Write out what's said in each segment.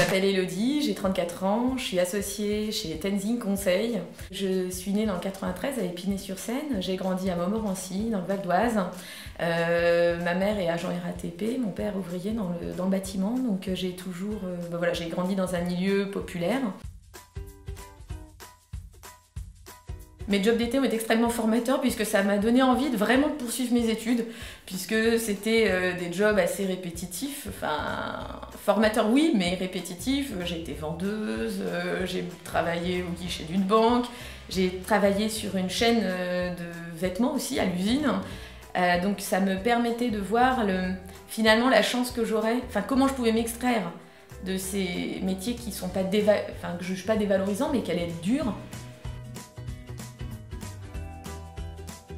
m'appelle Elodie, j'ai 34 ans, je suis associée chez Tenzing Conseil. Je suis née dans le 93 à Épinay-sur-Seine, j'ai grandi à Montmorency, dans le Val d'Oise. Ma mère est agent RATP, mon père ouvrier dans le bâtiment, donc j'ai toujours, j'ai grandi dans un milieu populaire. Mes jobs d'été ont été extrêmement formateurs puisque ça m'a donné envie de vraiment poursuivre mes études, puisque c'était des jobs assez répétitifs, enfin formateurs oui, mais répétitifs. J'ai été vendeuse, j'ai travaillé au guichet d'une banque, j'ai travaillé sur une chaîne de vêtements aussi à l'usine, donc ça me permettait de voir finalement la chance que j'aurais, enfin comment je pouvais m'extraire de ces métiers qui sont pas que je juge pas dévalorisants mais qui allaient être durs.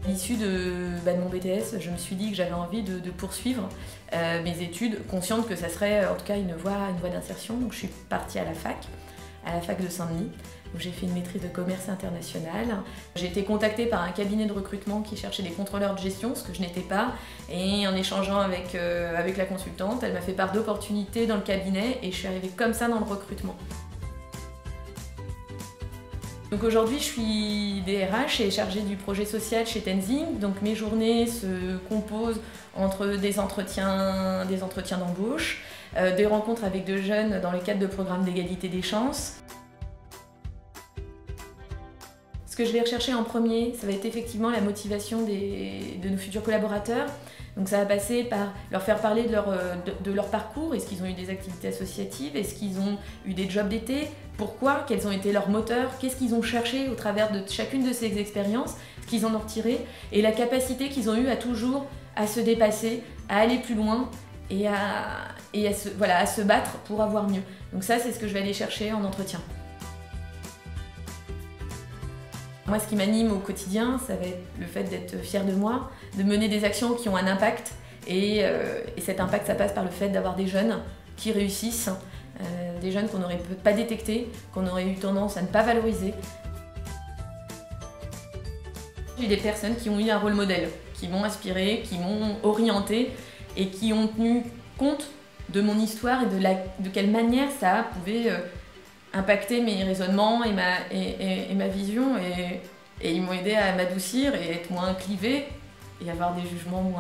À l'issue de mon BTS, je me suis dit que j'avais envie de poursuivre mes études, consciente que ça serait en tout cas une voie d'insertion. Donc je suis partie à la fac de Saint-Denis, où j'ai fait une maîtrise de commerce international. J'ai été contactée par un cabinet de recrutement qui cherchait des contrôleurs de gestion, ce que je n'étais pas. Et en échangeant avec la consultante, elle m'a fait part d'opportunités dans le cabinet et je suis arrivée comme ça dans le recrutement. Donc aujourd'hui, je suis DRH et chargée du projet social chez Tenzing. Donc mes journées se composent entre des entretiens d'embauche, des rencontres avec de jeunes dans le cadre de programmes d'égalité des chances. Ce que je vais rechercher en premier, ça va être effectivement la motivation de nos futurs collaborateurs. Donc ça va passer par leur faire parler de leur parcours, est-ce qu'ils ont eu des activités associatives, est-ce qu'ils ont eu des jobs d'été, pourquoi, quels ont été leurs moteurs, qu'est-ce qu'ils ont cherché au travers de chacune de ces expériences, ce qu'ils en ont retiré, et la capacité qu'ils ont eu à toujours à se dépasser, à aller plus loin et à se battre pour avoir mieux. Donc ça, c'est ce que je vais aller chercher en entretien. Moi, ce qui m'anime au quotidien, ça va être le fait d'être fière de moi, de mener des actions qui ont un impact. Et cet impact, ça passe par le fait d'avoir des jeunes qui réussissent, des jeunes qu'on n'aurait pas détectés, qu'on aurait eu tendance à ne pas valoriser. J'ai des personnes qui ont eu un rôle modèle, qui m'ont inspiré, qui m'ont orienté et qui ont tenu compte de mon histoire et de quelle manière ça pouvait impacter mes raisonnements et ma vision, et ils m'ont aidé à m'adoucir et être moins clivée et avoir des jugements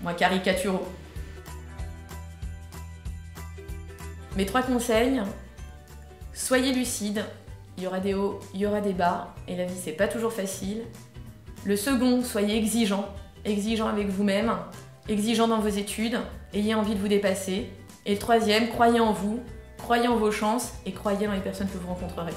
moins caricaturaux. Mes 3 conseils: soyez lucide, il y aura des hauts, il y aura des bas, et la vie c'est pas toujours facile. Le second, soyez exigeant avec vous-même, exigeant dans vos études, ayez envie de vous dépasser. Et le troisième, croyez en vous, croyez en vos chances et croyez dans les personnes que vous rencontrerez.